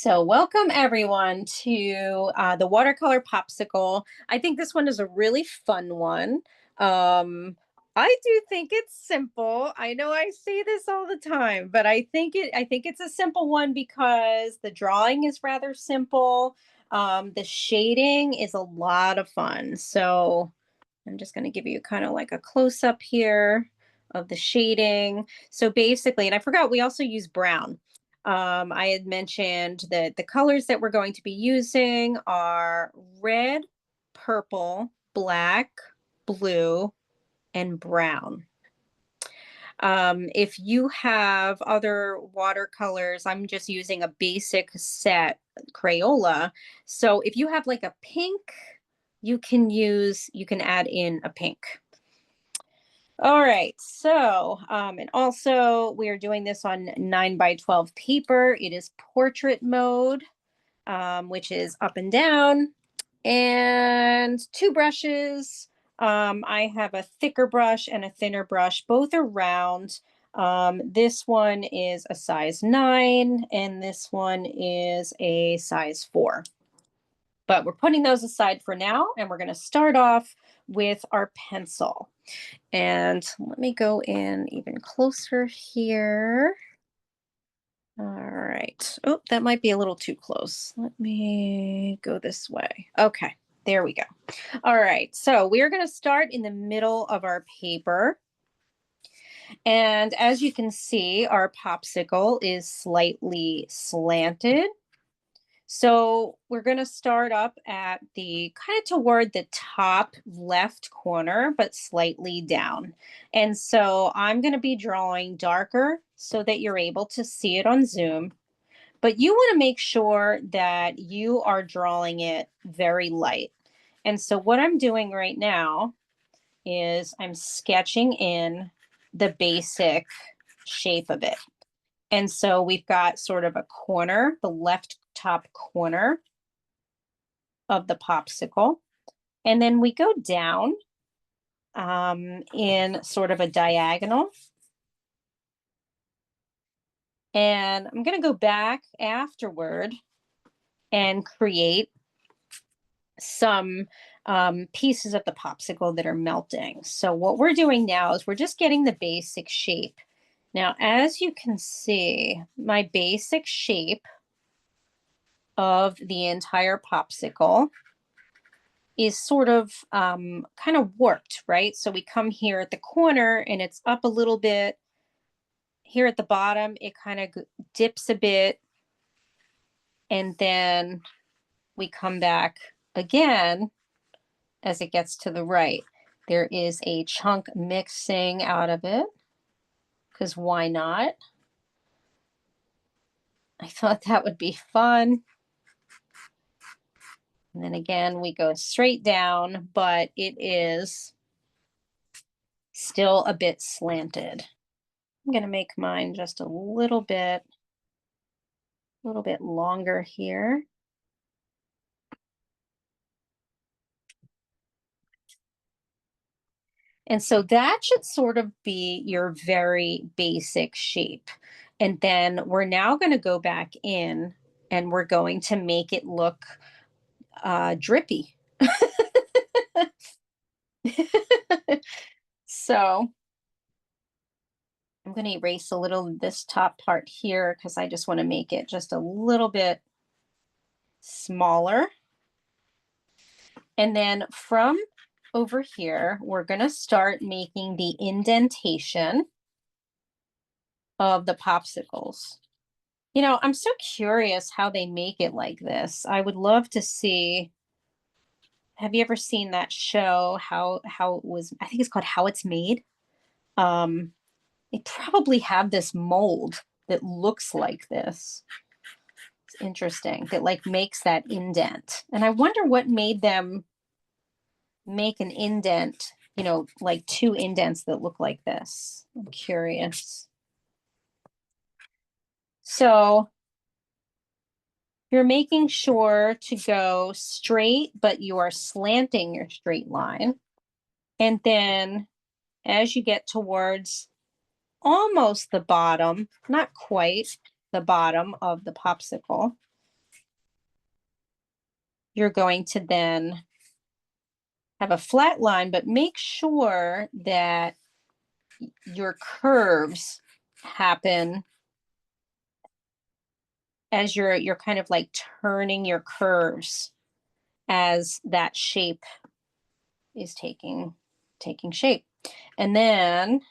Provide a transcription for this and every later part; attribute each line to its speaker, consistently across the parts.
Speaker 1: So, welcome everyone to the watercolor popsicle. I think this one is a really fun one. Um, I do think it's simple. I know I say this all the time, but I think it's a simple one because the drawing is rather simple. The shading is a lot of fun. So, I'm just going to give you kind of like a close up here of the shading. So basically, and I forgot, we also use brown. I had mentioned that the colors that we're going to be using are red, purple, black, blue, and brown. If you have other watercolors, I'm just using a basic set Crayola. So if you have like a pink, you can add in a pink. All right, so, and also we are doing this on 9 by 12 paper. It is portrait mode, which is up and down, and two brushes. I have a thicker brush and a thinner brush. Both are round. This one is a size 9, and this one is a size 4. But we're putting those aside for now, and we're going to start off with our pencil. And let me go in even closer here. All right. Oh, that might be a little too close. Let me go this way. Okay, there we go. All right, so we are going to start in the middle of our paper. And as you can see, our popsicle is slightly slanted. So we're going to start up at the kind of toward the top left corner, but slightly down. And so I'm going to be drawing darker so that you're able to see it on Zoom. But you want to make sure that you are drawing it very light. And so what I'm doing right now is I'm sketching in the basic shape of it. And so we've got sort of a corner, the left top corner of the popsicle. And then we go down in sort of a diagonal. And I'm going to go back afterward and create some pieces of the popsicle that are melting. So what we're doing now is we're just getting the basic shape. Now, as you can see, my basic shape of the entire popsicle is sort of kind of warped, right? So we come here at the corner and it's up a little bit. Here at the bottom, it kind of dips a bit. And then we come back again as it gets to the right. There is a chunk mixing out of it, because why not? I thought that would be fun. And then again, we go straight down, but it is still a bit slanted. I'm going to make mine just a little bit longer here. And so that should sort of be your very basic shape. And then we're now going to go back in and we're going to make it look drippy. So I'm going to erase a little of this top part here because I just want to make it just a little bit smaller. And then from over here, we're going to start making the indentation of the popsicles. You know, I'm so curious how they make it like this. I would love to see. Have you ever seen that show? How it was, I think it's called How It's Made. They probably have this mold that looks like this. It's interesting. That like makes that indent. And I wonder what made them make an indent, you know, like two indents that look like this. I'm curious. So you're making sure to go straight, but you are slanting your straight line. And then as you get towards almost the bottom, not quite the bottom of the popsicle, you're going to then have a flat line, but make sure that your curves happen as you're kind of like turning your curves as that shape is taking shape. And then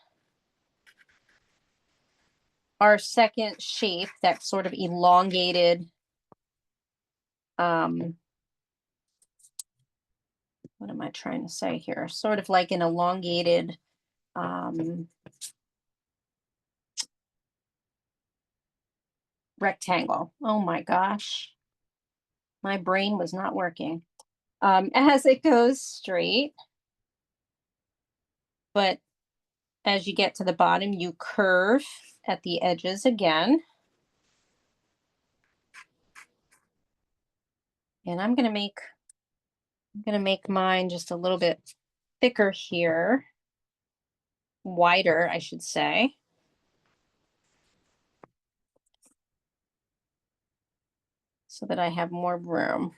Speaker 1: our second shape, that sort of elongated, what am I trying to say here? Sort of like an elongated rectangle. Oh my gosh, my brain was not working. As it goes straight, but as you get to the bottom, you curve at the edges again. And I'm gonna make mine just a little bit thicker here, wider, I should say. So that I have more room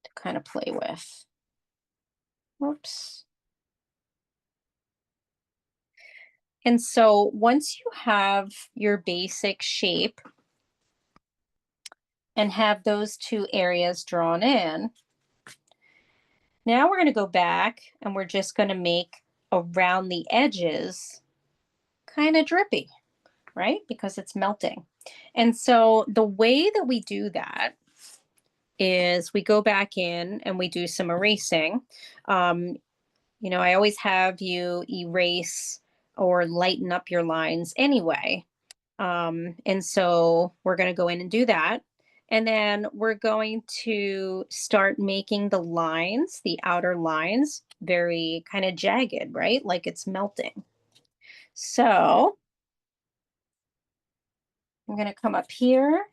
Speaker 1: to kind of play with. Whoops. And so once you have your basic shape and have those two areas drawn in, now we're going to go back and we're just going to make around the edges kind of drippy, right? Because it's melting. And so the way that we do that is we go back in and we do some erasing. I always have you erase or lighten up your lines anyway. And so we're going to go in and do that. And then we're going to start making the lines, the outer lines, very kind of jagged, right? Like it's melting. So I'm going to come up here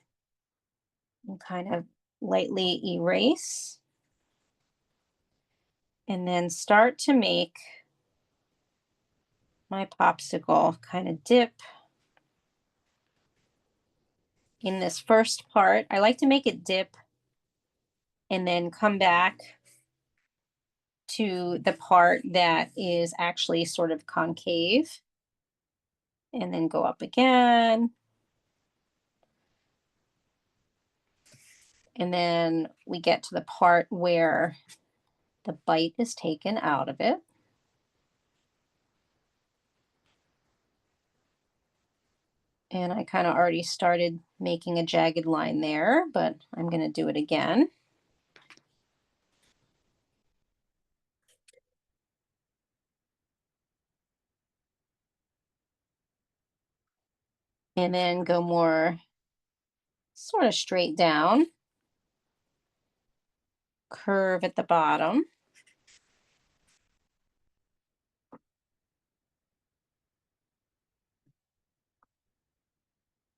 Speaker 1: and kind of lightly erase and then start to make my popsicle kind of dip in this first part. I like to make it dip and then come back to the part that is actually sort of concave and then go up again. And then we get to the part where the bite is taken out of it. And I kind of already started making a jagged line there, but I'm going to do it again. And then go more sort of straight down, curve at the bottom.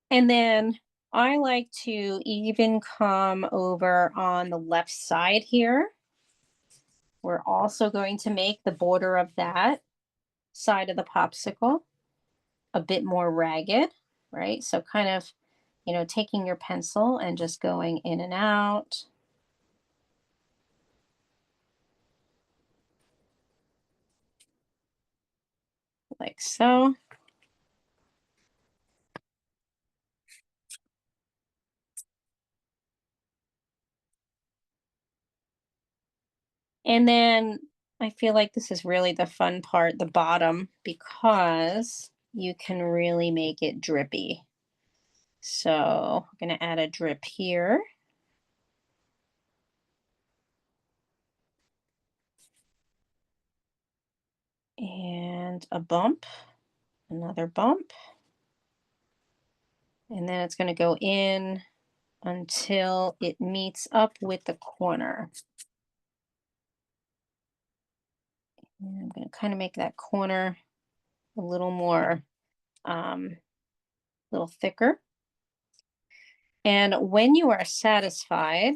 Speaker 1: And then I like to even come over on the left side here. We're also going to make the border of that side of the popsicle a bit more ragged, right? So kind of, taking your pencil and just going in and out. Like so. And then I feel like this is really the fun part, the bottom, because you can really make it drippy. So I'm going to add a drip here. And a bump, another bump. And then it's going to go in until it meets up with the corner. And I'm going to kind of make that corner a little more, little thicker. And when you are satisfied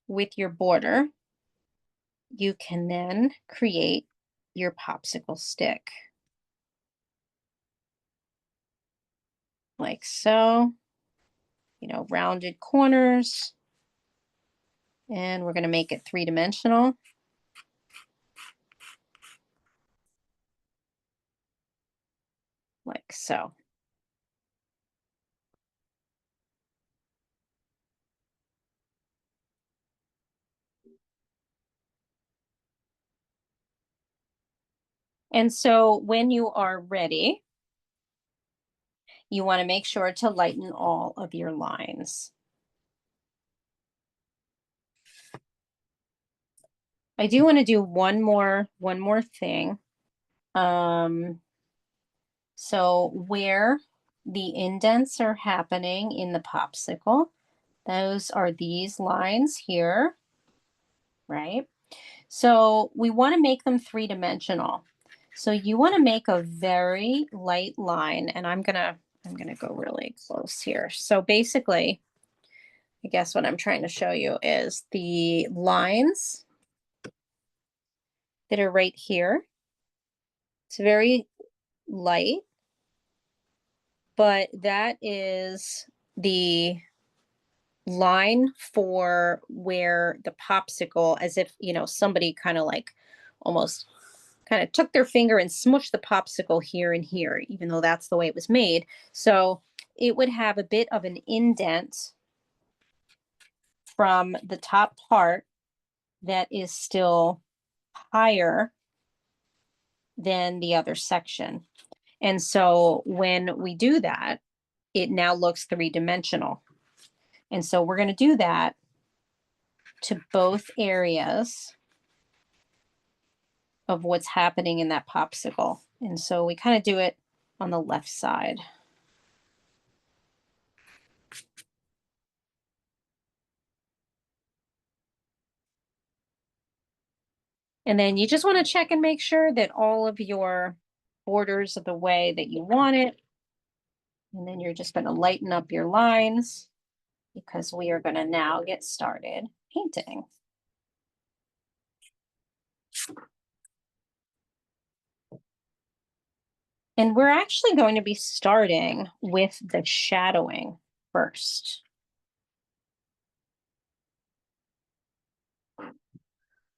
Speaker 1: with your border, you can then create your popsicle stick. Like so, rounded corners. And we're going to make it three-dimensional, like so. And so when you are ready, you want to make sure to lighten all of your lines. I do want to do one more thing. So where the indents are happening in the popsicle, those are these lines here, right? So we want to make them three-dimensional. So you want to make a very light line, and I'm gonna go really close here. So basically, I guess what I'm trying to show you is the lines that are right here. It's very light, but that is the line for where the popsicle, as if, somebody kind of like almost kind of took their finger and smushed the popsicle here and here, even though that's the way it was made. So it would have a bit of an indent from the top part that is still higher than the other section. And so when we do that, it now looks three-dimensional. And so we're going to do that to both areas of what's happening in that popsicle. And so we kind of do it on the left side. And then you just want to check and make sure that all of your borders are the way that you want it. And then you're just going to lighten up your lines because we are going to now get started painting. And we're actually going to be starting with the shadowing first.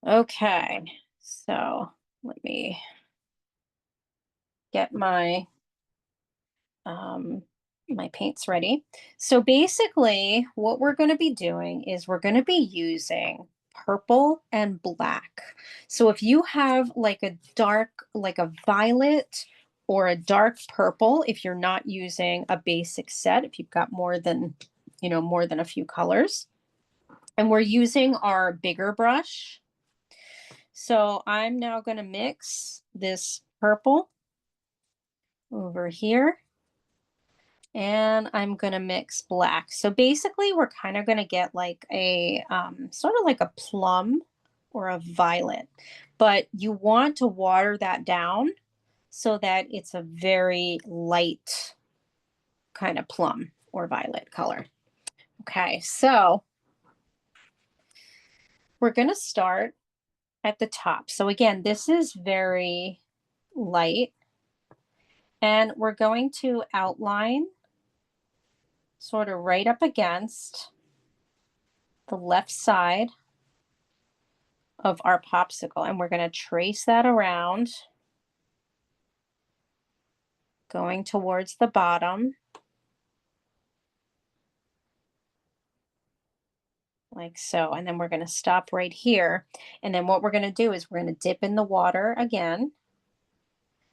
Speaker 1: Okay, so let me get um, my paints ready. So basically what we're going to be doing is we're going to be using purple and black. So if you have like a dark, like a violet or a dark purple, if you're not using a basic set, if you've got more than a few colors, and we're using our bigger brush. So I'm now going to mix this purple over here, and I'm going to mix black. So basically we're kind of going to get like a sort of like a plum or a violet, but you want to water that down so that it's a very light kind of plum or violet color. Okay, so we're going to start at the top. So again, this is very light, and we're going to outline sort of right up against the left side of our popsicle, and we're going to trace that around, going towards the bottom like so. And then we're going to stop right here, and then what we're going to do is we're going to dip in the water again.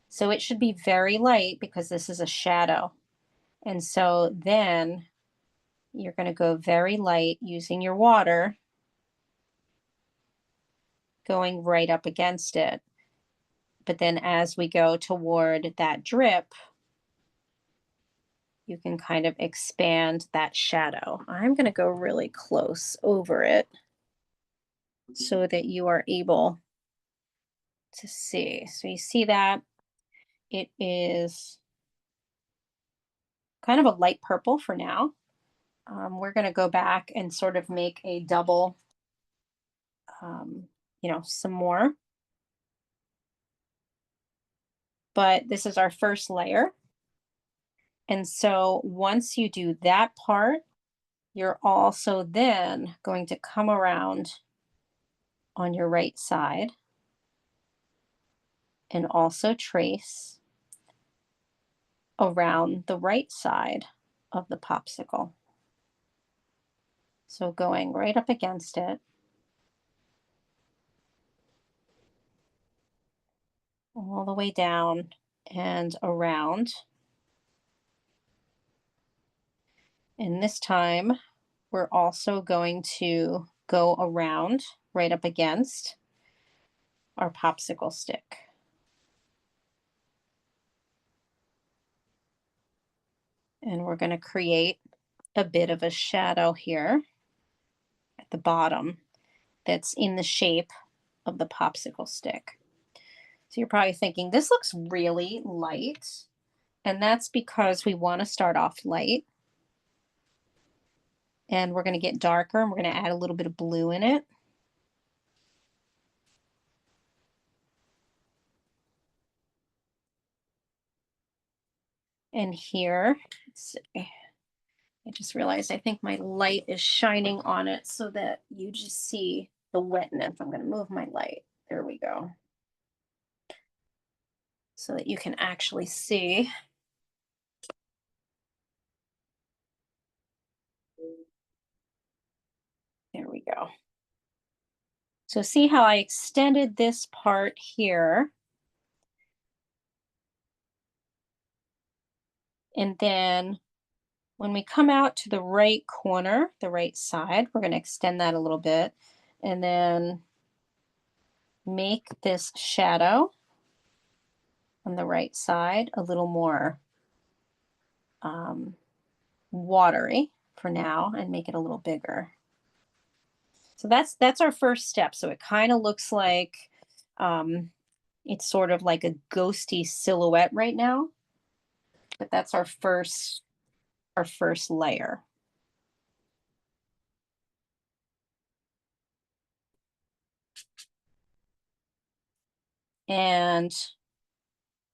Speaker 1: So it should be very light because this is a shadow, and so then you're going to go very light using your water, going right up against it. But then as we go toward that drip, you can kind of expand that shadow. I'm going to go really close over it so that you are able to see. So you see that it is kind of a light purple for now. We're going to go back and sort of make a double, um, some more. But this is our first layer. And so once you do that part, You're also then going to come around on your right side and also trace around the right side of the popsicle. So going right up against it, all the way down and around. And this time, we're also going to go around right up against our popsicle stick. And we're going to create a bit of a shadow here at the bottom that's in the shape of the popsicle stick. So you're probably thinking, this looks really light. And that's because we want to start off light. And we're going to get darker, and we're going to add a little bit of blue in it. And here, let's see. I just realized I think my light is shining on it so that you just see the wetness. I'm going to move my light. There we go. So that you can actually see. There we go. So see how I extended this part here. And then when we come out to the right corner, the right side, we're going to extend that a little bit and then make this shadow on the right side a little more watery for now and make it a little bigger. So that's our first step. So it kind of looks like it's sort of like a ghosty silhouette right now, but that's our first layer. And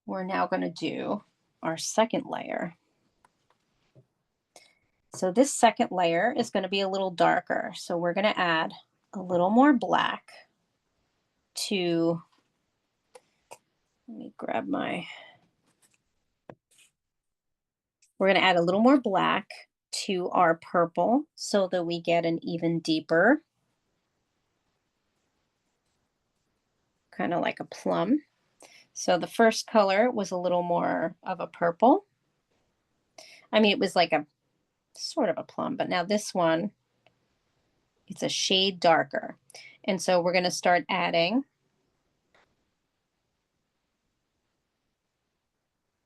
Speaker 1: we're now going to do our second layer. So this second layer is going to be a little darker. So we're going to add a little more black to, let me grab my, we're going to add a little more black to our purple so that we get an even deeper, kind of like a plum. So the first color was a little more of a purple. I mean, it was like a sort of a plum, but now this one, it's a shade darker. And so we're going to start adding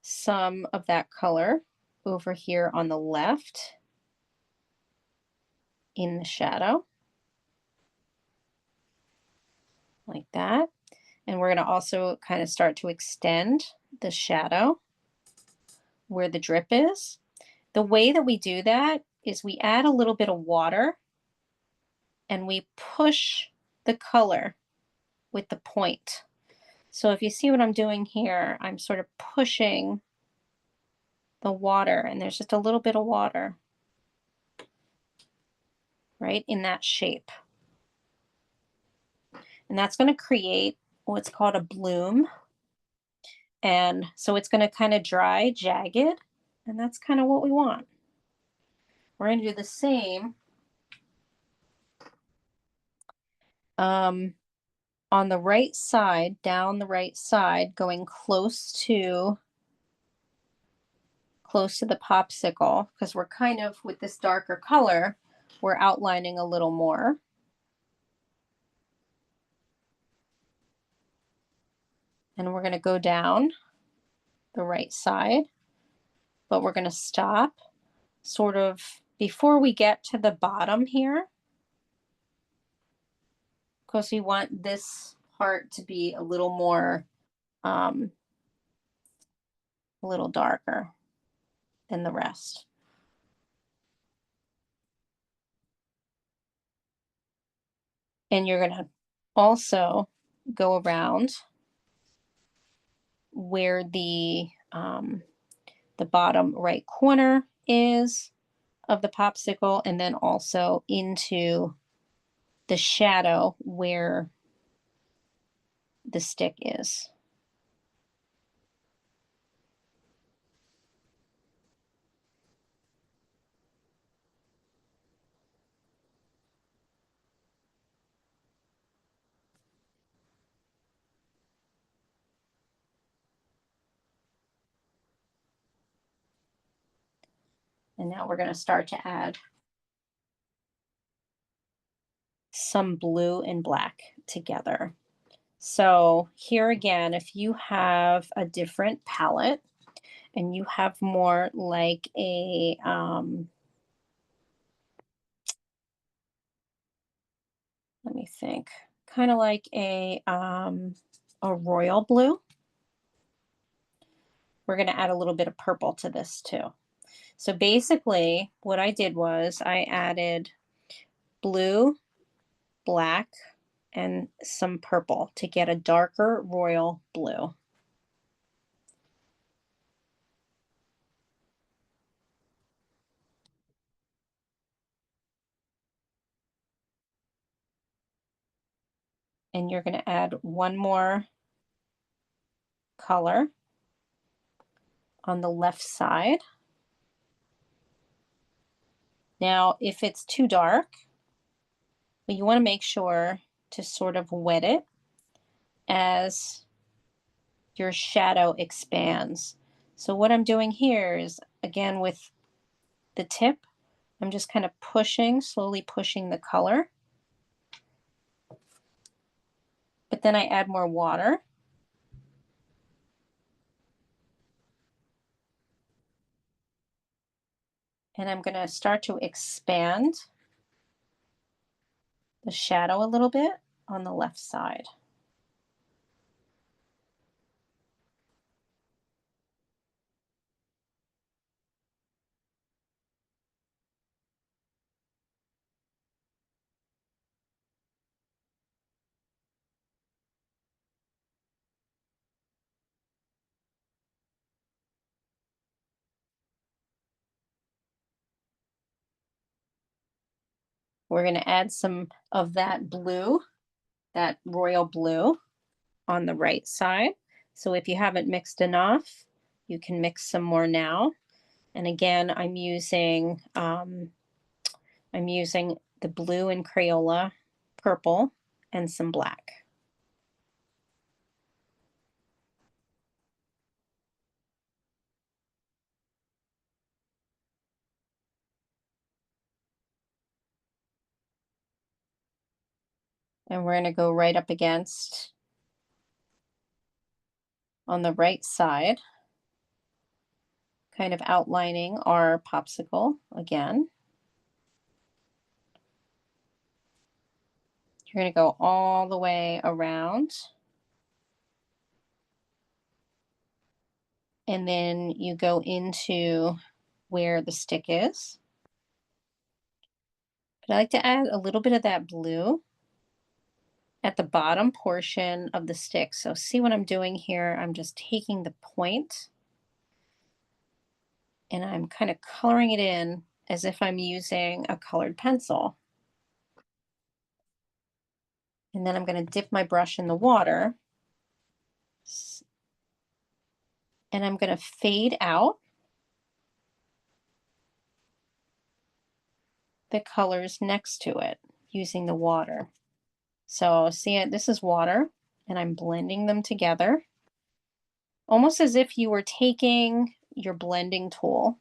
Speaker 1: some of that color over here on the left in the shadow, like that. And we're going to also kind of start to extend the shadow where the drip is. The way that we do that is we add a little bit of water and we push the color with the point. So if you see what I'm doing here, I'm sort of pushing the water, and there's just a little bit of water right in that shape. And that's going to create what's called a bloom. And so it's going to kind of dry, jagged, and that's kind of what we want. We're going to do the same on the right side, down the right side, going close to the popsicle, because we're kind of, with this darker color, we're outlining a little more. And we're going to go down the right side, but we're going to stop sort of before we get to the bottom here, because we want this part to be a little more, a little darker than the rest. And you're going to also go around where the bottom right corner is, of the popsicle and then also into the shadow where the stick is. And now we're going to start to add some blue and black together. So here again, if you have a different palette and you have more like a, let me think, kind of like a royal blue, we're going to add a little bit of purple to this too. So basically what I did was I added blue, black, and some purple to get a darker royal blue. And you're going to add one more color on the left side. Now, if it's too dark, well, you want to make sure to sort of wet it as your shadow expands. So what I'm doing here is, again, with the tip, I'm just kind of pushing, slowly pushing the color. But then I add more water. And I'm going to start to expand the shadow a little bit on the left side. We're going to add some of that blue, that royal blue, on the right side. So if you haven't mixed enough, you can mix some more now. And again, I'm using the blue and Crayola, purple, and some black. And we're going to go right up against on the right side, kind of outlining our popsicle again. You're going to go all the way around. And then you go into where the stick is. But I like to add a little bit of that blue at the bottom portion of the stick. So see what I'm doing here? I'm just taking the point and I'm kind of coloring it in as if I'm using a colored pencil. And then I'm going to dip my brush in the water and I'm going to fade out the colors next to it using the water. So see it, this is water and I'm blending them together almost as if you were taking your blending tool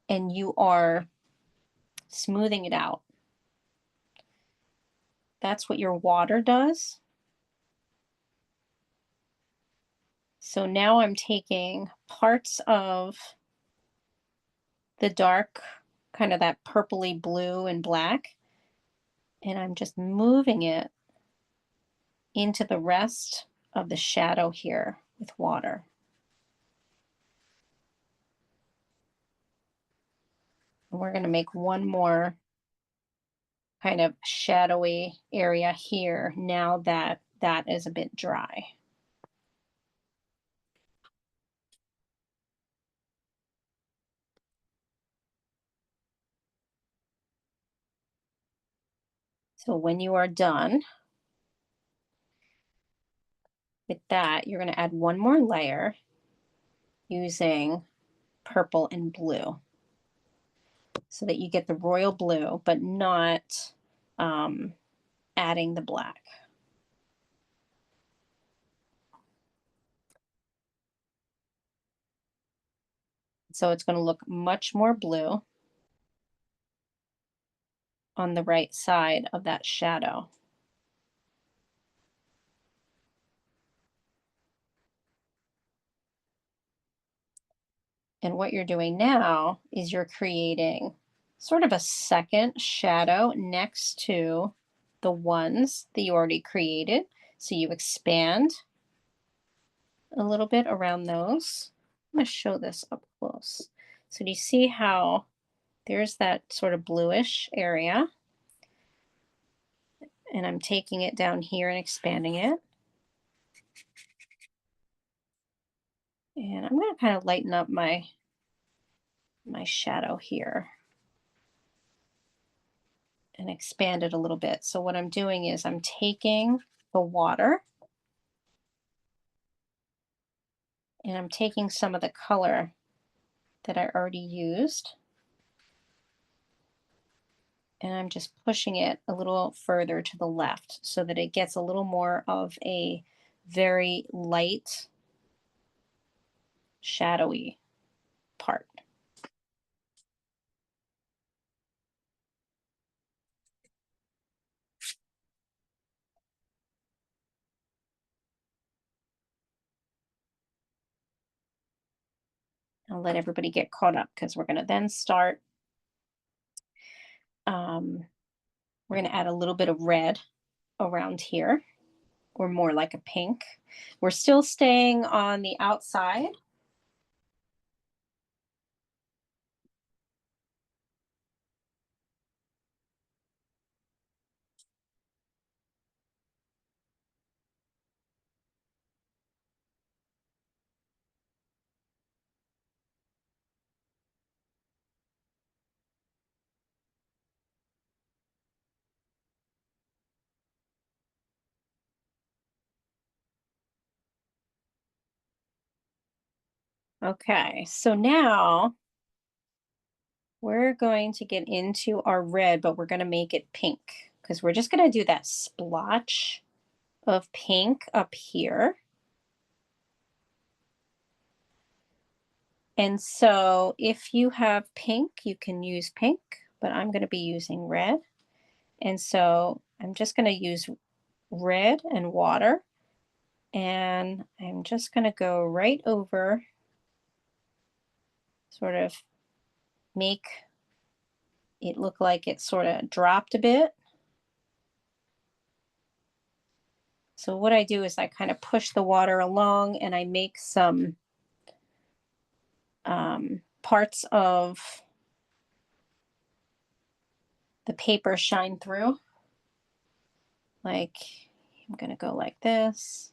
Speaker 1: and you are smoothing it out. That's what your water does. So now I'm taking parts of the dark, kind of that purpley blue and black, and I'm just moving it into the rest of the shadow here with water. And we're going to make one more kind of shadowy area here now that that is a bit dry. So when you are done with that, you're going to add one more layer using purple and blue so that you get the royal blue, but not adding the black. So it's going to look much more blue on the right side of that shadow. And what you're doing now is you're creating sort of a second shadow next to the ones that you already created. So you expand a little bit around those. I'm going to show this up close. So do you see how there's that sort of bluish area? And I'm taking it down here and expanding it. And I'm going to kind of lighten up my shadow here and expand it a little bit. So what I'm doing is I'm taking the water and I'm taking some of the color that I already used and I'm just pushing it a little further to the left so that it gets a little more of a very light, shadowy part. I'll let everybody get caught up because we're going to then start. We're going to add a little bit of red around here, or more like a pink. We're still staying on the outside. Okay, so now we're going to get into our red, but we're going to make it pink because we're just going to do that splotch of pink up here. And so if you have pink, you can use pink, but I'm going to be using red. And so I'm just going to use red and water. And I'm just going to go right over, sort of make it look like it sort of dropped a bit. So what I do is I kind of push the water along and I make some parts of the paper shine through. Like, I'm going to go like this.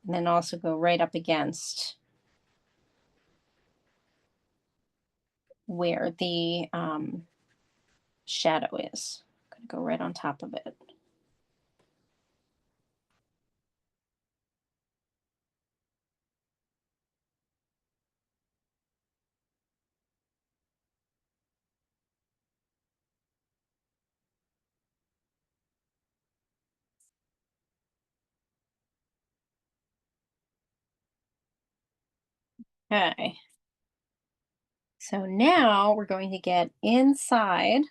Speaker 1: And then also go right up against where the shadow is. I'm going to go right on top of it. Okay. So now we're going to get inside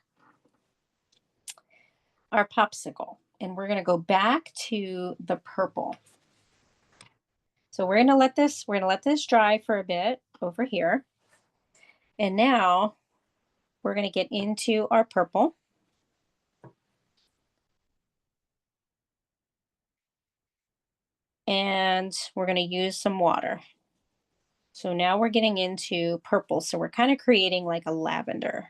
Speaker 1: our popsicle and we're going to go back to the purple. So we're going to let this dry for a bit over here. And now we're going to get into our purple. And we're going to use some water. So now we're getting into purple. So we're kind of creating like a lavender.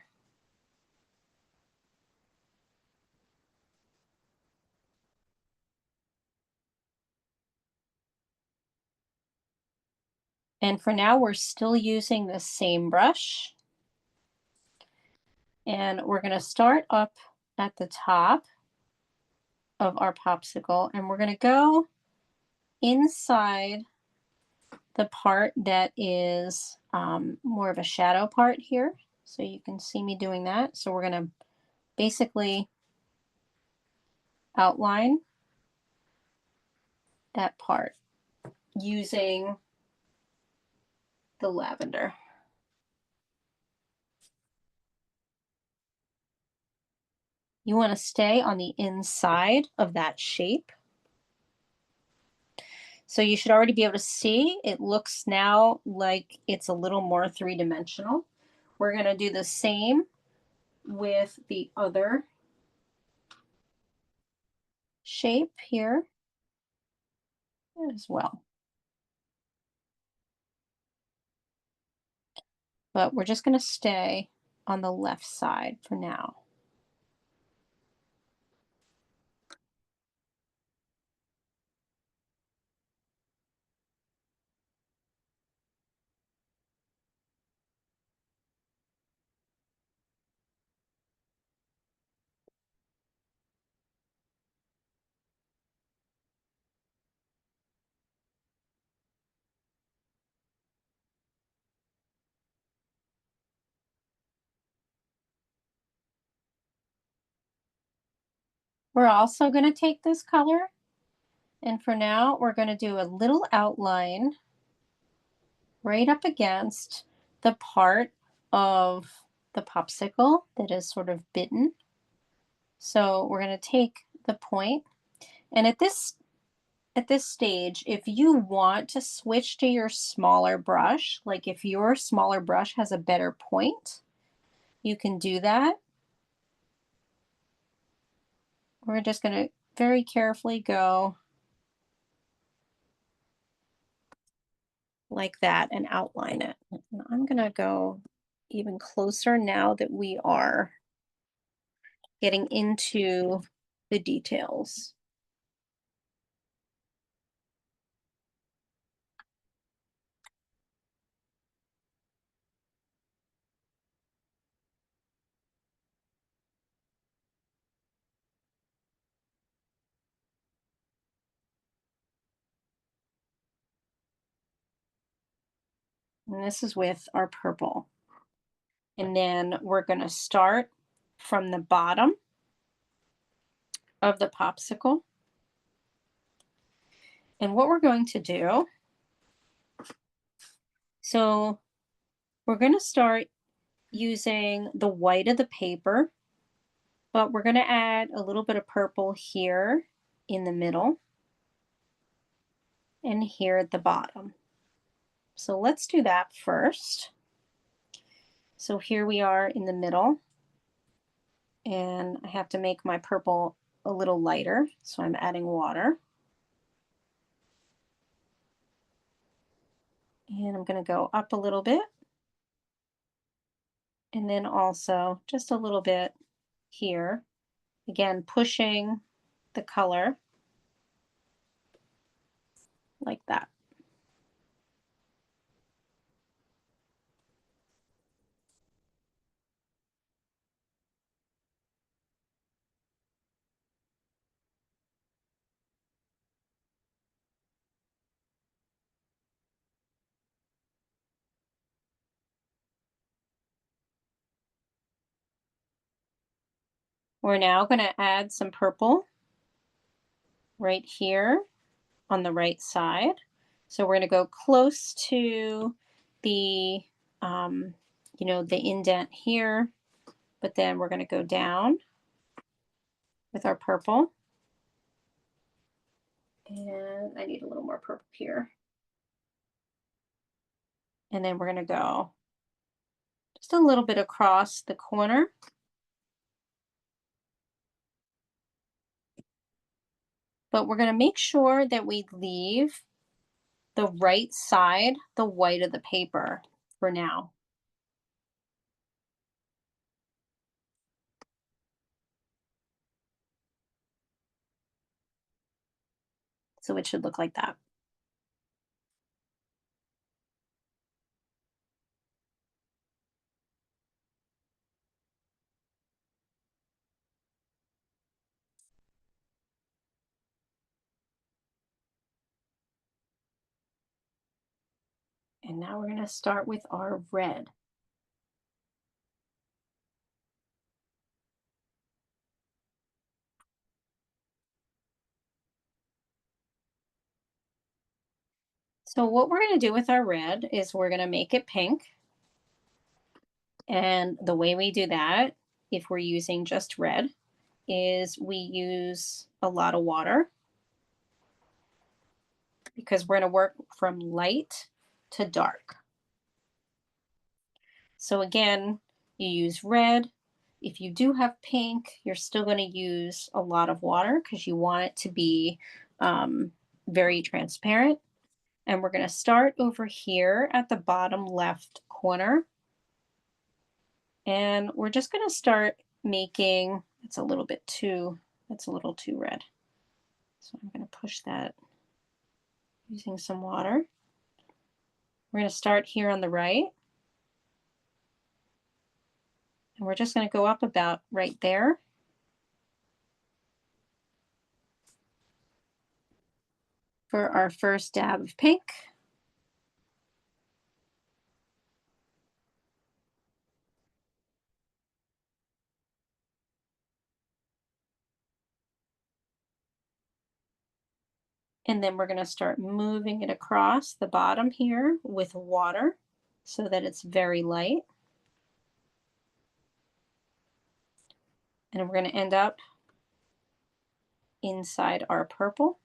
Speaker 1: And for now, we're still using the same brush. And we're going to start up at the top of our popsicle, and we're going to go inside the part that is more of a shadow part here. So you can see me doing that. So we're going to basically outline that part using the lavender. You want to stay on the inside of that shape. So you should already be able to see it looks now like it's a little more three-dimensional. We're going to do the same with the other shape here as well. But we're just going to stay on the left side for now. We're also going to take this color, and for now we're going to do a little outline right up against the part of the popsicle that is sort of bitten. So we're going to take the point, and at this stage, if you want to switch to your smaller brush, like if your smaller brush has a better point, you can do that. We're just going to very carefully go like that and outline it. And I'm going to go even closer now that we are getting into the details. And this is with our purple. And then we're going to start from the bottom of the popsicle. And what we're going to do, so we're going to start using the white of the paper, but we're going to add a little bit of purple here in the middle and here at the bottom. So let's do that first. So here we are in the middle, and I have to make my purple a little lighter, so I'm adding water. And I'm going to go up a little bit, and then also just a little bit here. Again, pushing the color like that. We're now going to add some purple right here on the right side. So we're going to go close to the, the indent here, but then we're going to go down with our purple. And I need a little more purple here. And then we're going to go just a little bit across the corner. But we're going to make sure that we leave the right side, the white of the paper for now. So it should look like that. And now we're going to start with our red. So what we're going to do with our red is we're going to make it pink. And the way we do that, if we're using just red, is we use a lot of water because we're going to work from light to dark. So again, you use red. If you do have pink, you're still going to use a lot of water because you want it to be very transparent. And we're going to start over here at the bottom left corner. And we're just going to start making, it's a little too red. So I'm going to push that using some water. We're going to start here on the right. And we're just going to go up about right there. For our first dab of pink. And then we're going to start moving it across the bottom here with water so that it's very light. And we're going to end up inside our purple.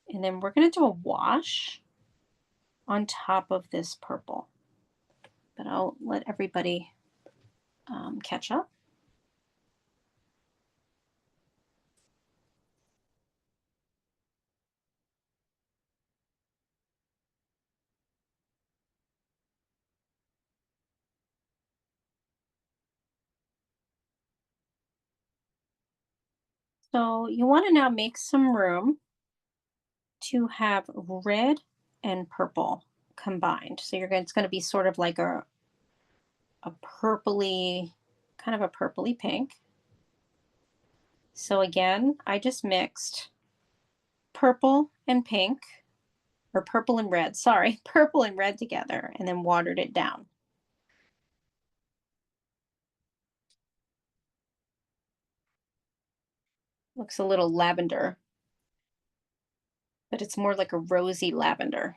Speaker 1: And then we're going to do a wash on top of this purple. But I'll let everybody catch up. So you want to now make some room to have red and purple combined. So it's going to be sort of like a purpley, kind of a purpley pink. So again, I just mixed purple and pink, or purple and red, sorry, purple and red together, and then watered it down. Looks a little lavender, but it's more like a rosy lavender.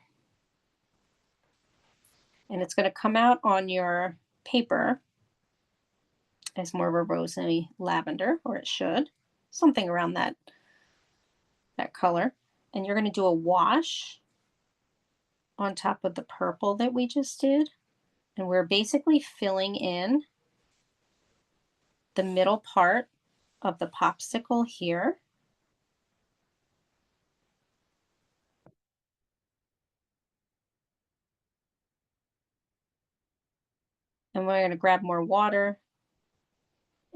Speaker 1: And it's going to come out on your paper as more of a rosy lavender, or it should, something around that color. And you're going to do a wash on top of the purple that we just did. And we're basically filling in the middle part of the popsicle here. And we're going to grab more water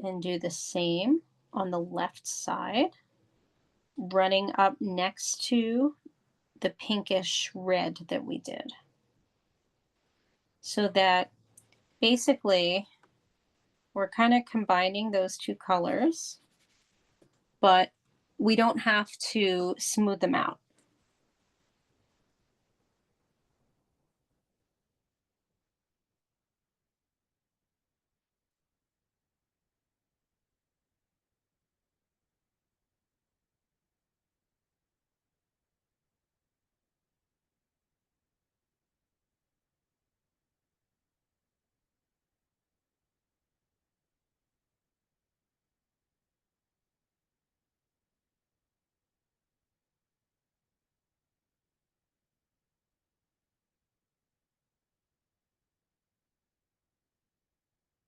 Speaker 1: and do the same on the left side, running up next to the pinkish red that we did. So that basically we're kind of combining those two colors, but we don't have to smooth them out.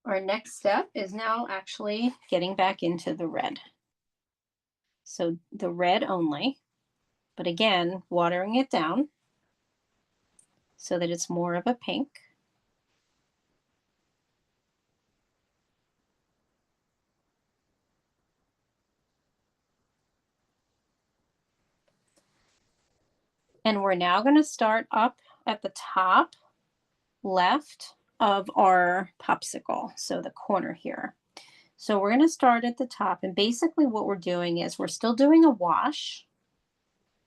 Speaker 1: Our next step is now actually getting back into the red. So the red only, but again, watering it down so that it's more of a pink. And we're now going to start up at the top left of our popsicle, so the corner here. So we're going to start at the top. And basically what we're doing is we're still doing a wash,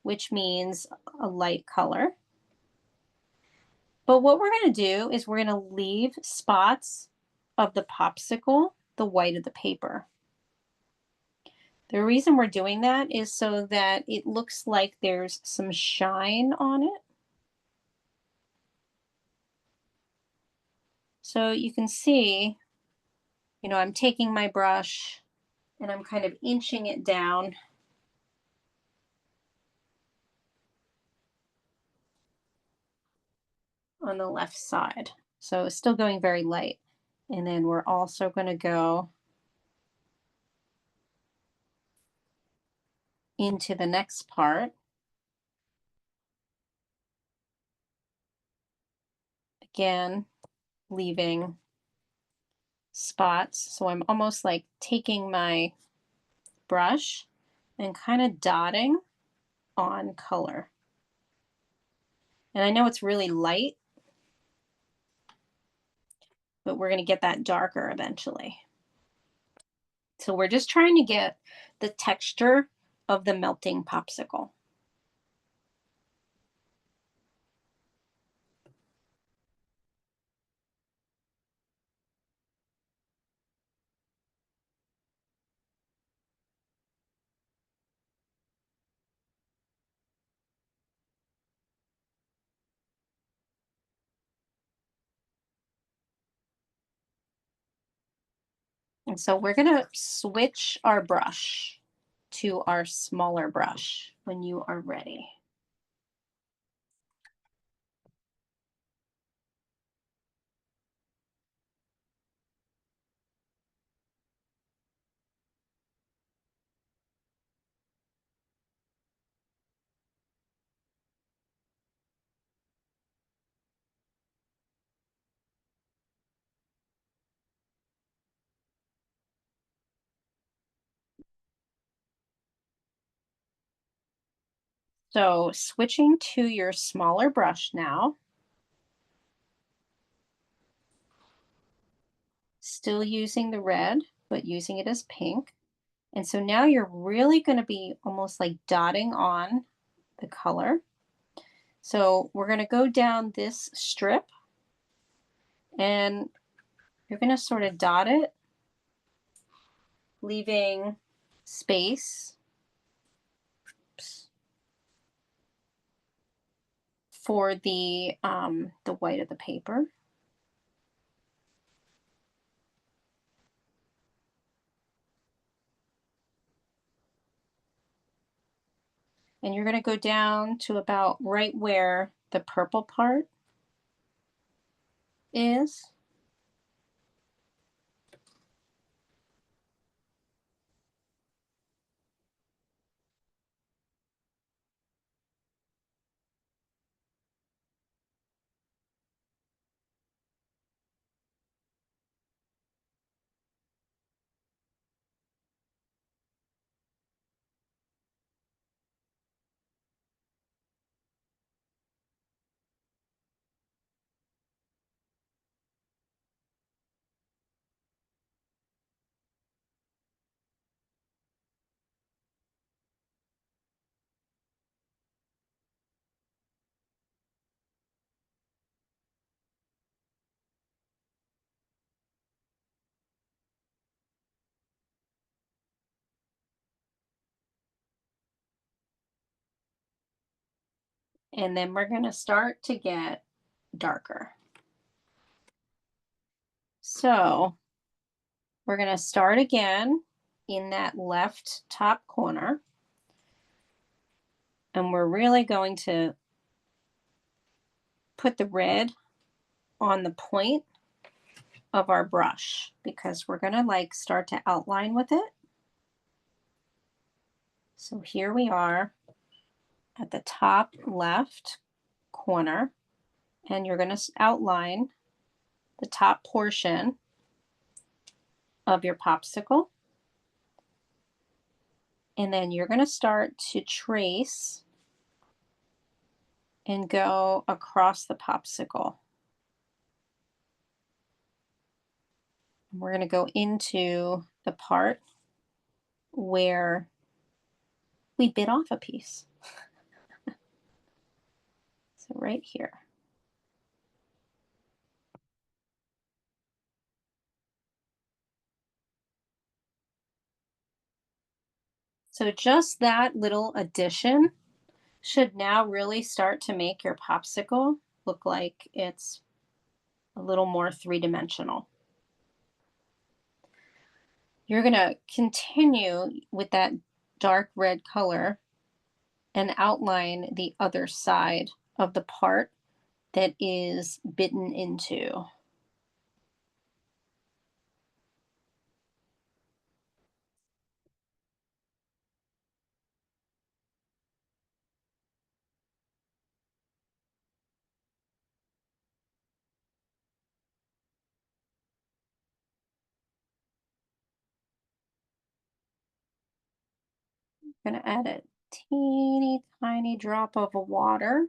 Speaker 1: which means a light color. But what we're going to do is we're going to leave spots of the popsicle, the white of the paper. The reason we're doing that is so that it looks like there's some shine on it. So you can see, I'm taking my brush and I'm kind of inching it down on the left side. So it's still going very light. And then we're also going to go into the next part. Again, leaving spots. So I'm almost like taking my brush and kind of dotting on color. And I know it's really light, but we're going to get that darker eventually. So we're just trying to get the texture of the melting popsicle. And so we're going to switch our brush to our smaller brush when you are ready. So switching to your smaller brush now, still using the red, but using it as pink. And so now you're really going to be almost like dotting on the color. So we're going to go down this strip and you're going to sort of dot it, leaving space for the white of the paper. And you're going to go down to about right where the purple part is. And then we're going to start to get darker. So we're going to start again in that left top corner. And we're really going to put the red on the point of our brush because we're going to like start to outline with it. So here we are at the top left corner, and you're going to outline the top portion of your popsicle. And then you're going to start to trace and go across the popsicle. We're going to go into the part where we bit off a piece. So right here. So just that little addition should now really start to make your popsicle look like it's a little more three-dimensional. You're going to continue with that dark red color and outline the other side of the part that is bitten into. I'm going to add a teeny tiny drop of water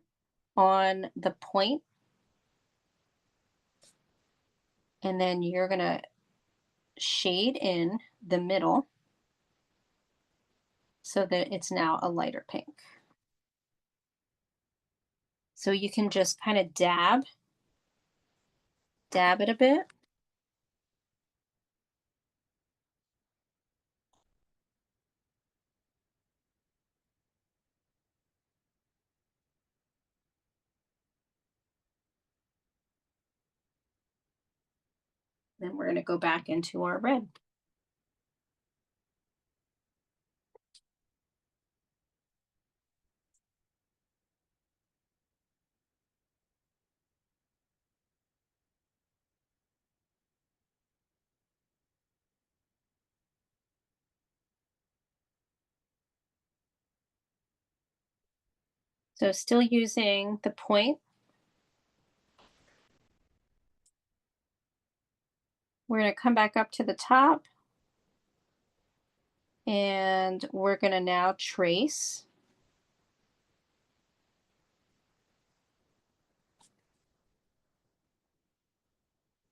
Speaker 1: on the point, and then you're going to shade in the middle so that it's now a lighter pink. So you can just kind of dab it a bit. Then we're going to go back into our red. So still using the point, we're going to come back up to the top, and we're going to now trace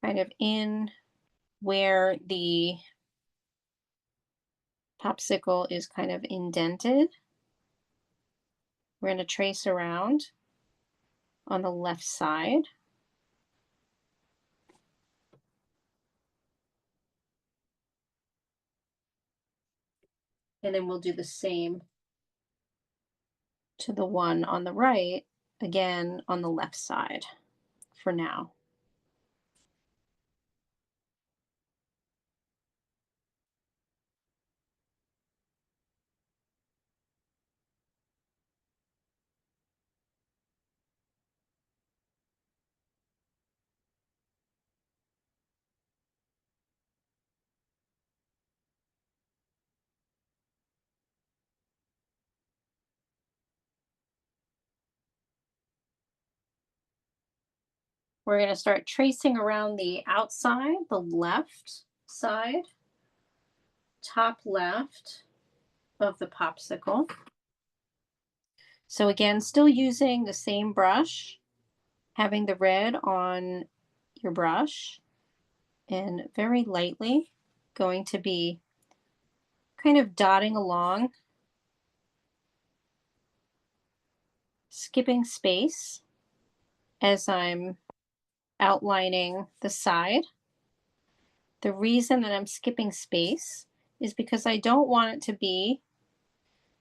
Speaker 1: kind of in where the popsicle is kind of indented. We're going to trace around on the left side. And then we'll do the same to the one on the right, again on the left side for now. We're going to start tracing around the outside, the left side, top left of the popsicle. So again, still using the same brush, having the red on your brush, and very lightly going to be kind of dotting along, skipping space as I'm outlining the side. The reason that I'm skipping space is because I don't want it to be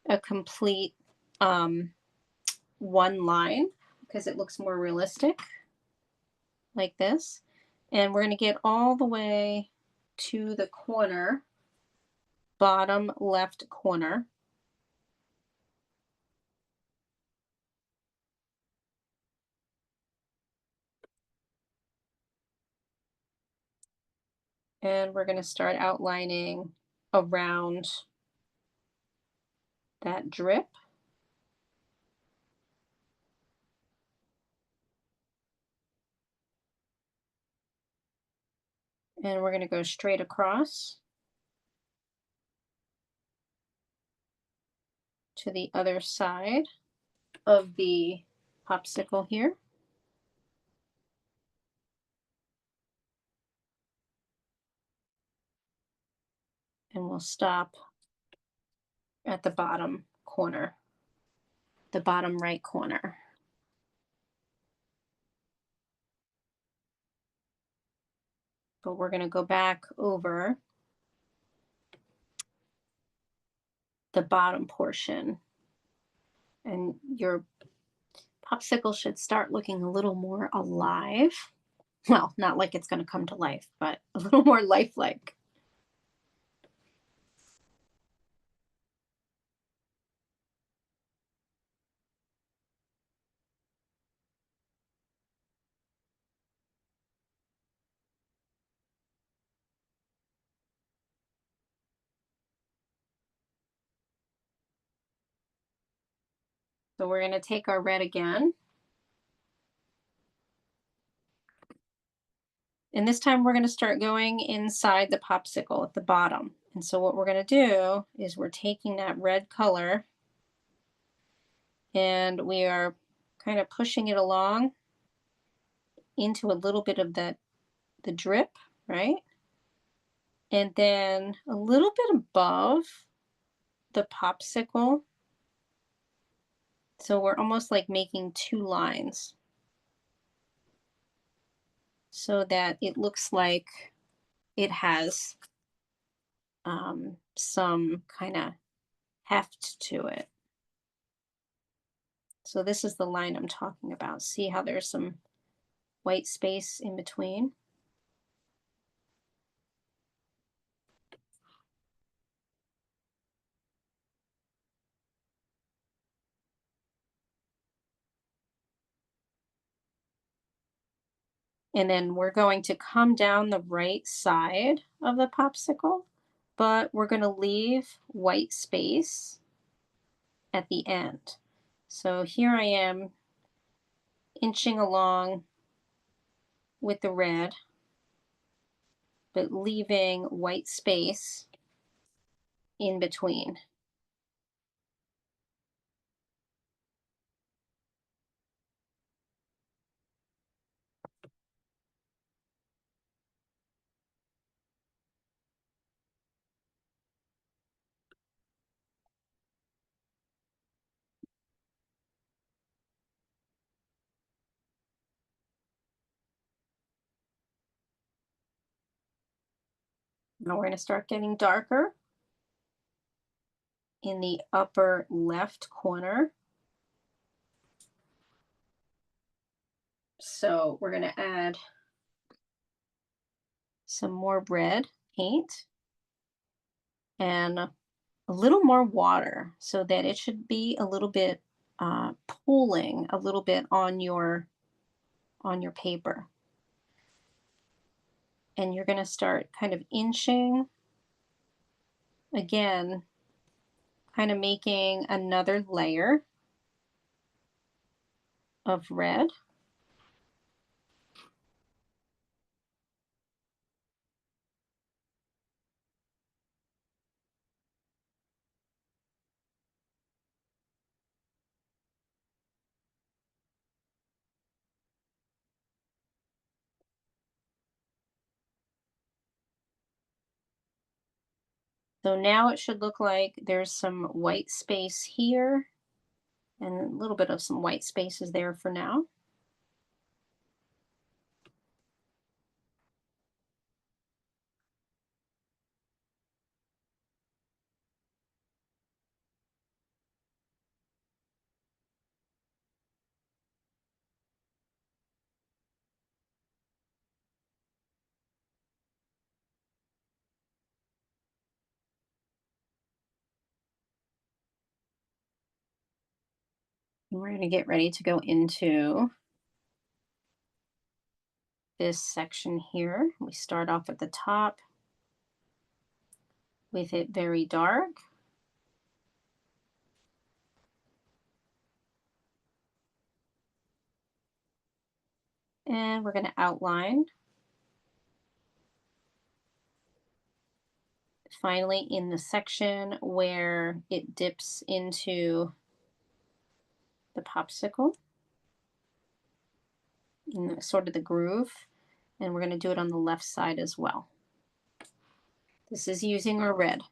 Speaker 1: a complete one line, because it looks more realistic like this. And we're going to get all the way to the corner, bottom left corner. And we're going to start outlining around that drip. And we're going to go straight across to the other side of the popsicle here. And we'll stop at the bottom corner, the bottom right corner. But we're going to go back over the bottom portion, and your popsicle should start looking a little more alive. Well, not like it's going to come to life, but a little more lifelike. So we're going to take our red again. And this time we're going to start going inside the popsicle at the bottom. And so what we're going to do is we're taking that red color and we are kind of pushing it along into a little bit of the drip, right? And then a little bit above the popsicle. So we're almost like making two lines so that it looks like it has some kind of heft to it. So this is the line I'm talking about. See how there's some white space in between? And then we're going to come down the right side of the popsicle, but we're going to leave white space at the end. So here I am inching along with the red, but leaving white space in between. Now we're going to start getting darker in the upper left corner. So we're going to add some more red paint and a little more water so that it should be a little bit pooling a little bit on your paper. And you're going to start kind of inching again, kind of making another layer of red. So now it should look like there's some white space here and a little bit of some white spaces there for now. And we're going to get ready to go into this section here. We start off at the top with it very dark. And we're going to outline. Finally, in the section where it dips into the popsicle, in the, sort of the groove, and we're going to do it on the left side as well. This is using our red.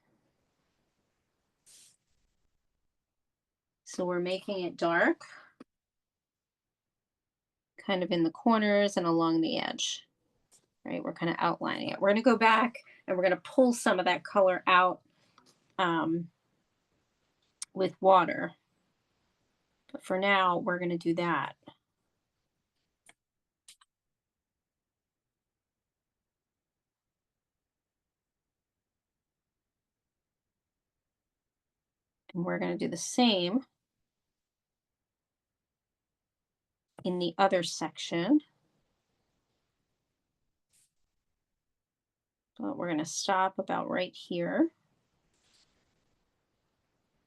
Speaker 1: So we're making it dark, kind of in the corners and along the edge, right? We're kind of outlining it. We're going to go back and we're going to pull some of that color out with water. But for now, we're going to do that. And we're going to do the same in the other section. But we're going to stop about right here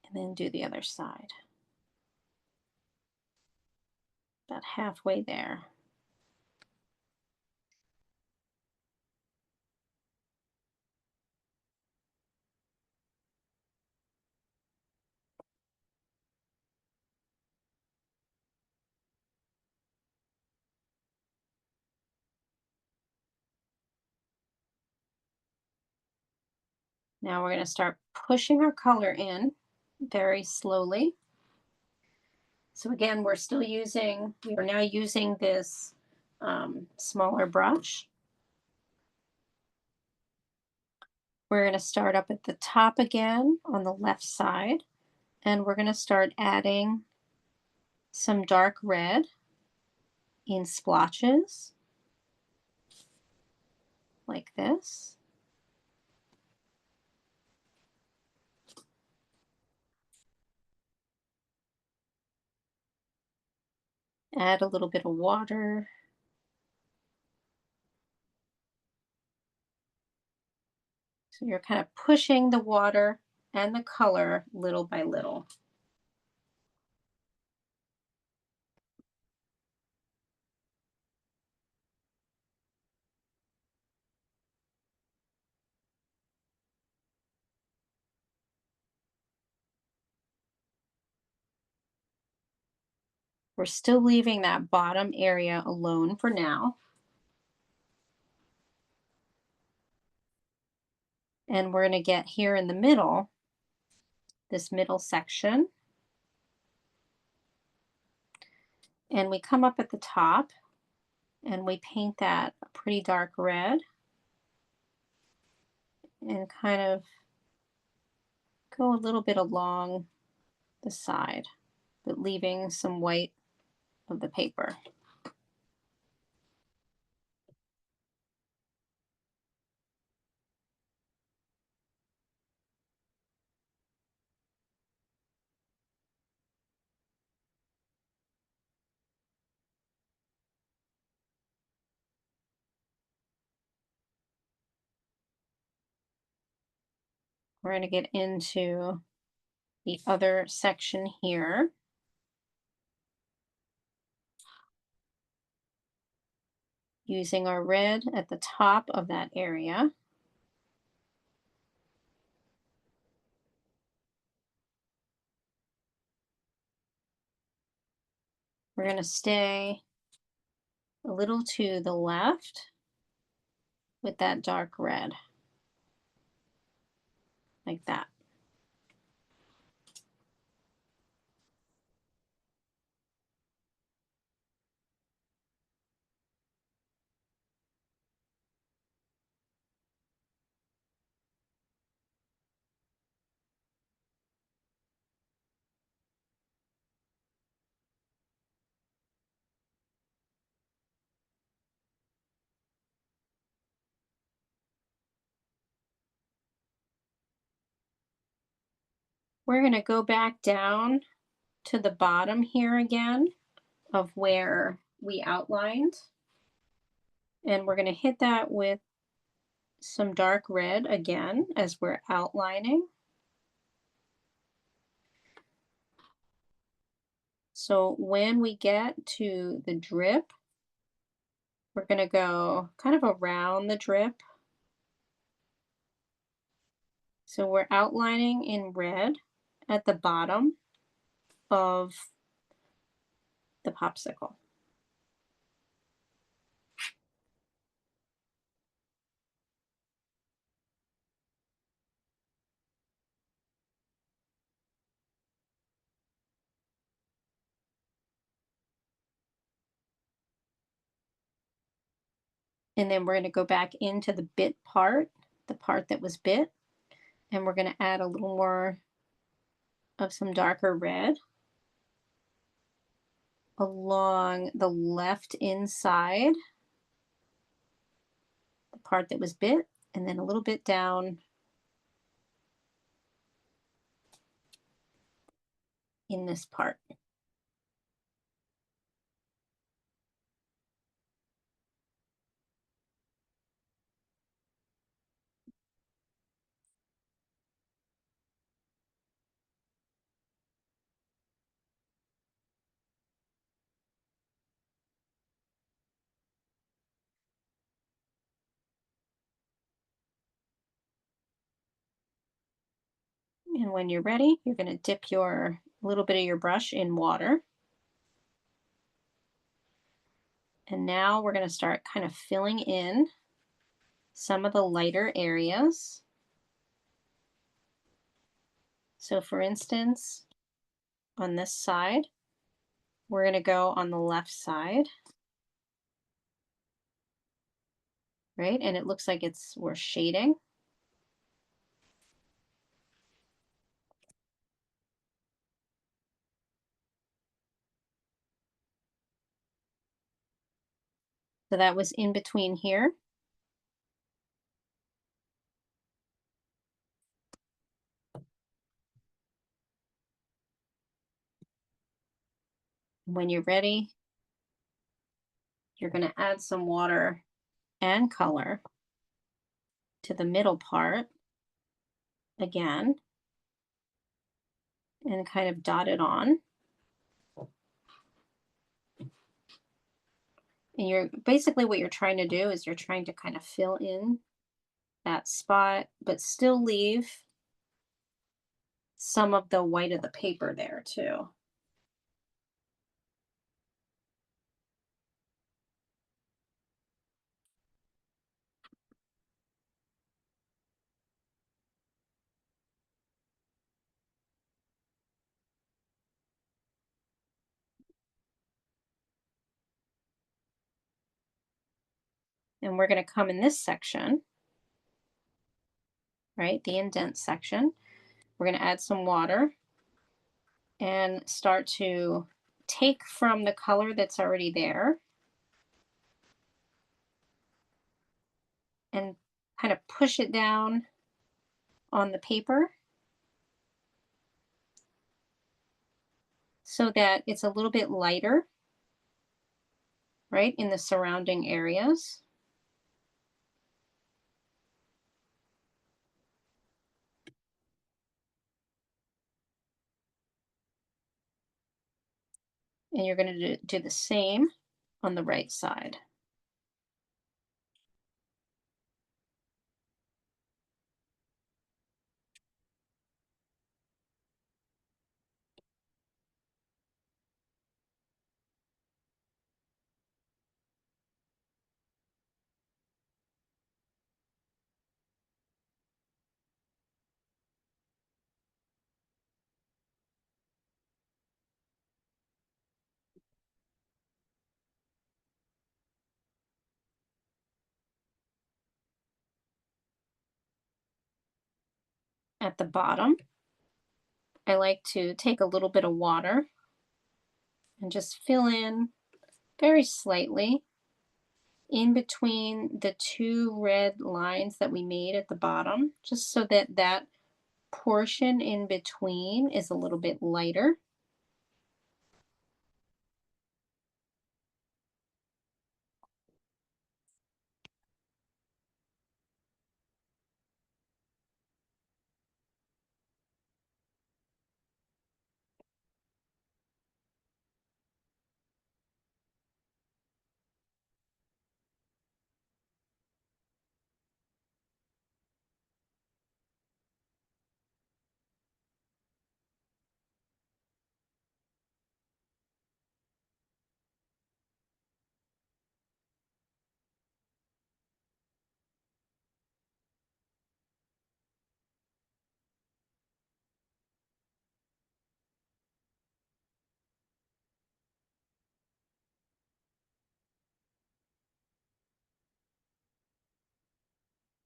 Speaker 1: and then do the other side. About halfway there. Now we're going to start pushing our color in very slowly. So again, we are now using this smaller brush. We're going to start up at the top again on the left side, and we're going to start adding some dark red in splotches like this. Add a little bit of water. So you're kind of pushing the water and the color little by little. We're still leaving that bottom area alone for now. And we're going to get here in the middle, this middle section. And we come up at the top and we paint that a pretty dark red and kind of go a little bit along the side, but leaving some white of the paper. We're going to get into the other section here. Using our red at the top of that area. We're going to stay a little to the left with that dark red, like that. We're going to go back down to the bottom here again of where we outlined. And we're going to hit that with some dark red again as we're outlining. So when we get to the drip, we're going to go kind of around the drip. So we're outlining in red at the bottom of the popsicle. And then we're going to go back into the bit part, the part that was bit, and we're going to add a little more of some darker red along the left inside, the part that was bit, and then a little bit down in this part. And when you're ready, you're going to dip your little bit of your brush in water. And now we're going to start kind of filling in some of the lighter areas. So for instance, on this side, we're going to go on the left side, right? And it looks like we're shading. So that was in between here. When you're ready, you're going to add some water and color to the middle part again and kind of dot it on. And you're basically what you're trying to do is you're trying to kind of fill in that spot, but still leave some of the white of the paper there too. And we're going to come in this section, right? The indent section. We're going to add some water and start to take from the color that's already there and kind of push it down on the paper so that it's a little bit lighter, right, in the surrounding areas. And you're going to do the same on the right side. At the bottom, I like to take a little bit of water and just fill in very slightly in between the two red lines that we made at the bottom, just so that that portion in between is a little bit lighter.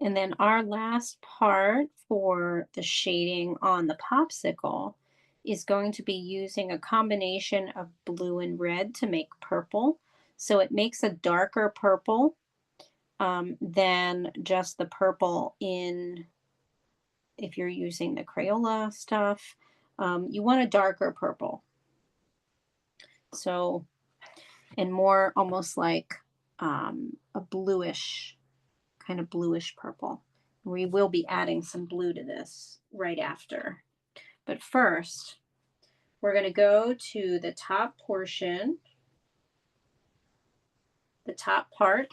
Speaker 1: And then our last part for the shading on the popsicle is going to be using a combination of blue and red to make purple. So it makes a darker purple than just the purple in, if you're using the Crayola stuff. You want a darker purple. So, and more almost like a bluish, kind of bluish purple. We will be adding some blue to this right after. But first, we're going to go to the top portion, the top part,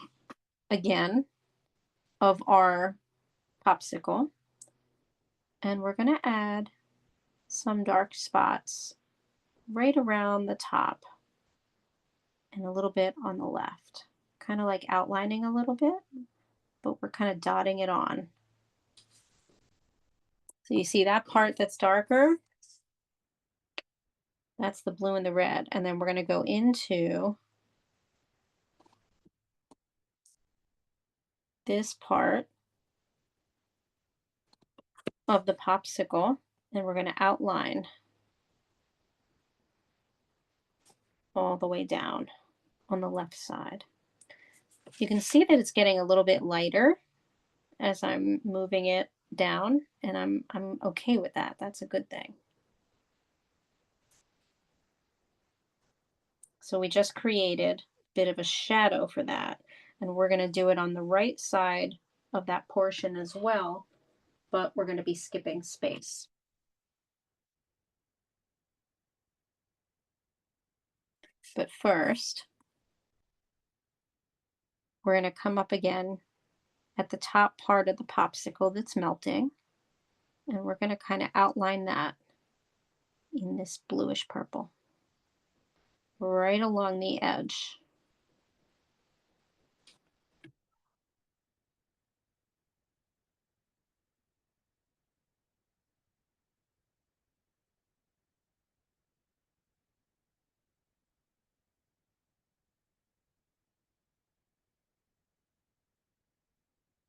Speaker 1: again, of our popsicle. And we're going to add some dark spots right around the top and a little bit on the left. Kind of like outlining a little bit, but we're kind of dotting it on. So you see that part that's darker? That's the blue and the red. And then we're going to go into this part of the popsicle, and we're going to outline all the way down on the left side. You can see that it's getting a little bit lighter as I'm moving it down, and I'm okay with that. That's a good thing. So we just created a bit of a shadow for that, and we're going to do it on the right side of that portion as well, but we're going to be skipping space. But first, we're going to come up again at the top part of the popsicle that's melting, and we're going to kind of outline that in this bluish purple right along the edge.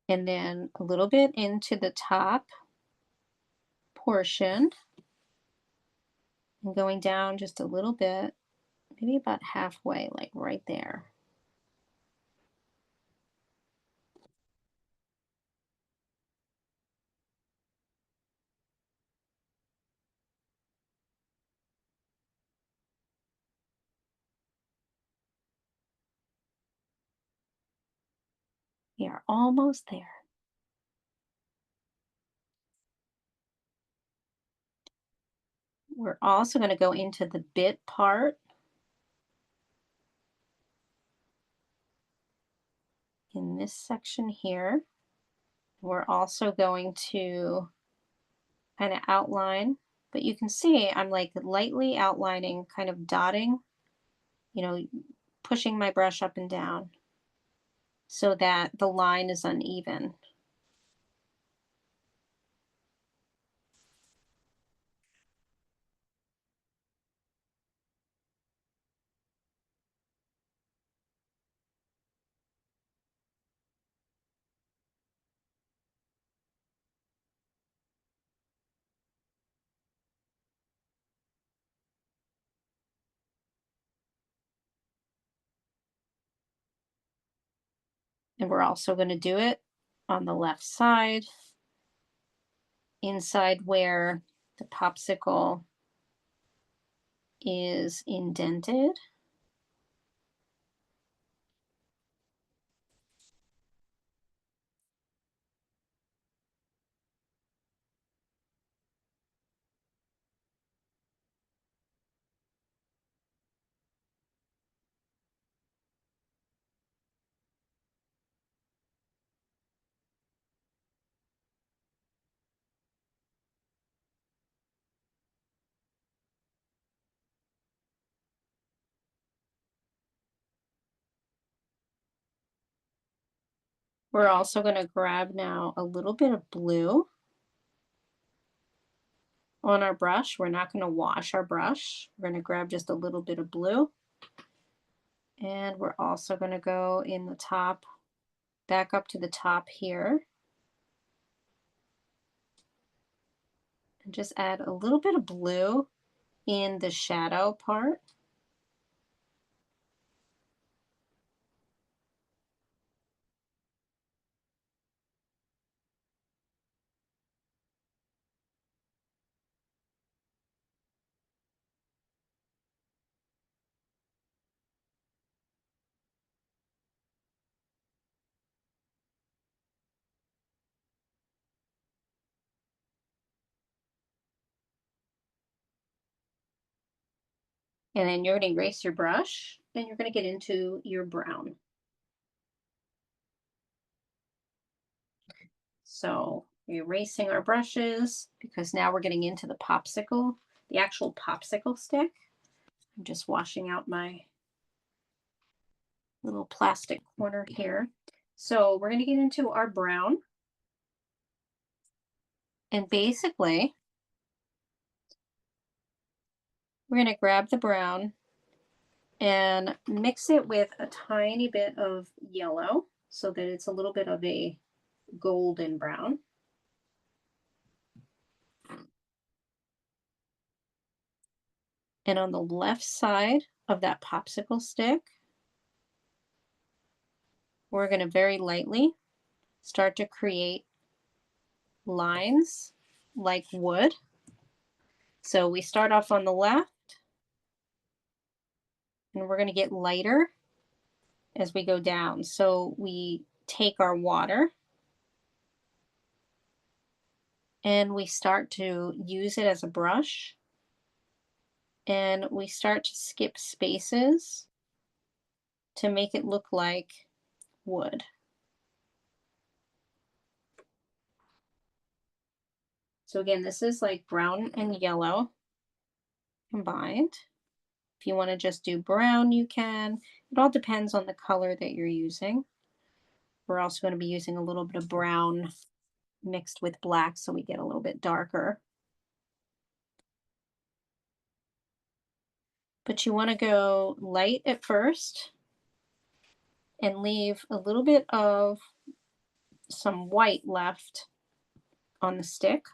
Speaker 1: And then a little bit into the top portion and going down just a little bit, maybe about halfway, like right there. We are almost there. We're also going to go into the bit part in this section here. We're also going to kind of outline, but you can see I'm like lightly outlining, kind of dotting, you know, pushing my brush up and down so that the line is uneven. And we're also going to do it on the left side, inside where the popsicle is indented. We're also going to grab now a little bit of blue on our brush. We're not going to wash our brush. We're going to grab just a little bit of blue. And we're also going to go in the top, back up to the top here, And just add a little bit of blue in the shadow part. And then you're going to erase your brush and you're going to get into your brown. So erasing our brushes because now we're getting into the popsicle, the actual popsicle stick. I'm just washing out my little plastic corner here. So we're going to get into our brown. And basically, we're going to grab the brown and mix it with a tiny bit of yellow so that it's a little bit of a golden brown. And on the left side of that popsicle stick, we're going to very lightly start to create lines like wood. So we start off on the left and we're going to get lighter as we go down. So we take our water and we start to use it as a brush and we start to skip spaces to make it look like wood. So again, this is like brown and yellow combined. If you want to just do brown, you can. It all depends on the color that you're using. We're also going to be using a little bit of brown mixed with black so we get a little bit darker. But you want to go light at first and leave a little bit of some white left on the stick.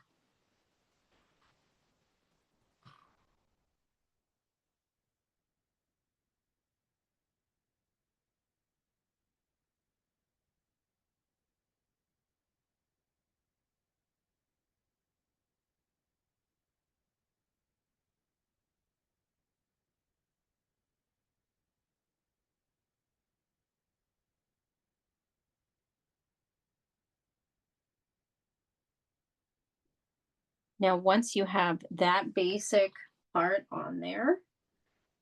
Speaker 1: Now, once you have that basic part on there,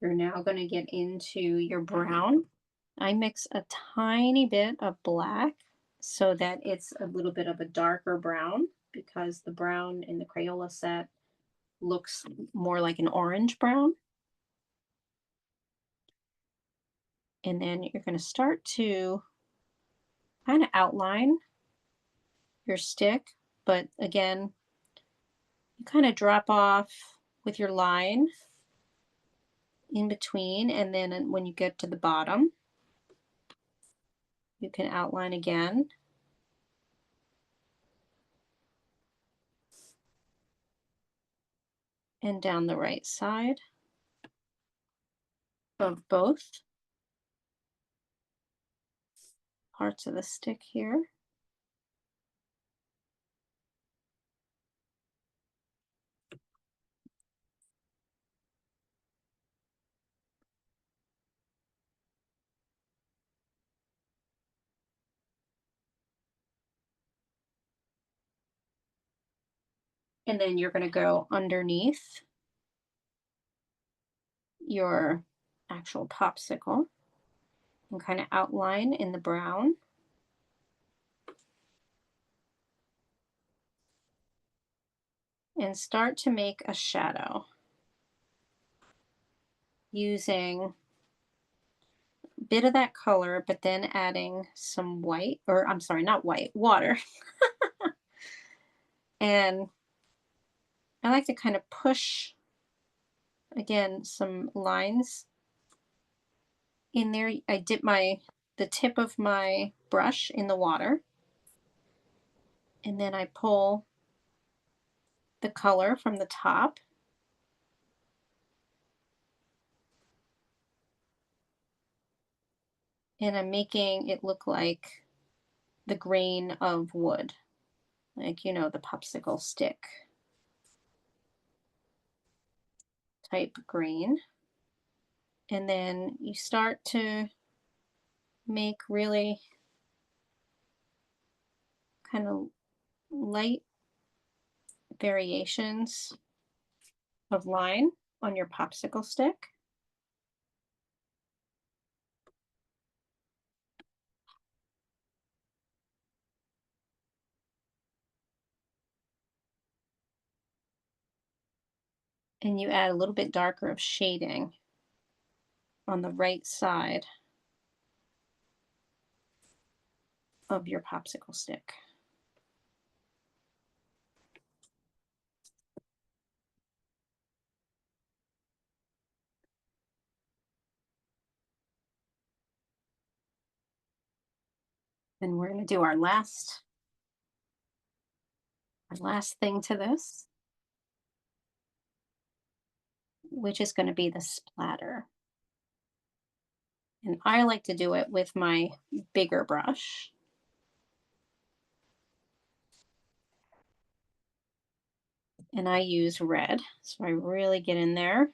Speaker 1: you're now going to get into your brown. I mix a tiny bit of black so that it's a little bit of a darker brown because the brown in the Crayola set looks more like an orange brown. And then you're going to start to kind of outline your stick, but again, you kind of drop off with your line in between, and then when you get to the bottom, you can outline again. And down the right side of both parts of the stick here. And then you're going to go underneath your actual popsicle and kind of outline in the brown. And start to make a shadow using a bit of that color, but then adding some white, or I'm sorry, not white, water. And I like to kind of push, again, some lines in there. I dip the tip of my brush in the water, and then I pull the color from the top. And I'm making it look like the grain of wood, like, you know, the popsicle stick type grain. And then you start to make really kind of light variations of line on your popsicle stick. And you add a little bit darker of shading on the right side of your popsicle stick. And we're going to do our last thing to this, which is going to be the splatter. And I like to do it with my bigger brush. And I use red, so I really get in there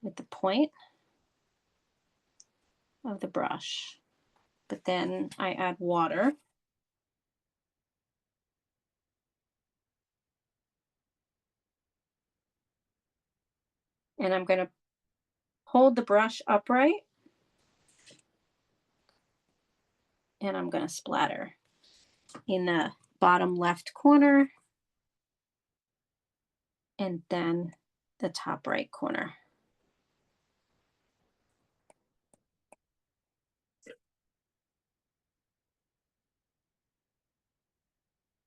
Speaker 1: with the point of the brush. But then I add water. And I'm going to hold the brush upright. And I'm going to splatter in the bottom left corner and then the top right corner.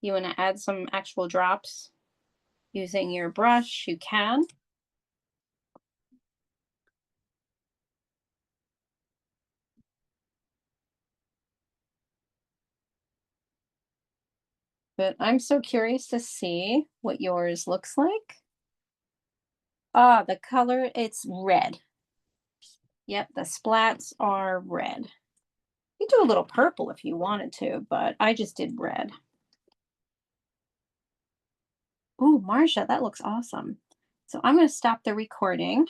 Speaker 1: You want to add some actual drops using your brush, you can. But I'm so curious to see what yours looks like. Ah, the color, it's red. Yep, the splats are red. You do a little purple if you wanted to, but I just did red. Oh, Marcia, that looks awesome. So I'm going to stop the recording.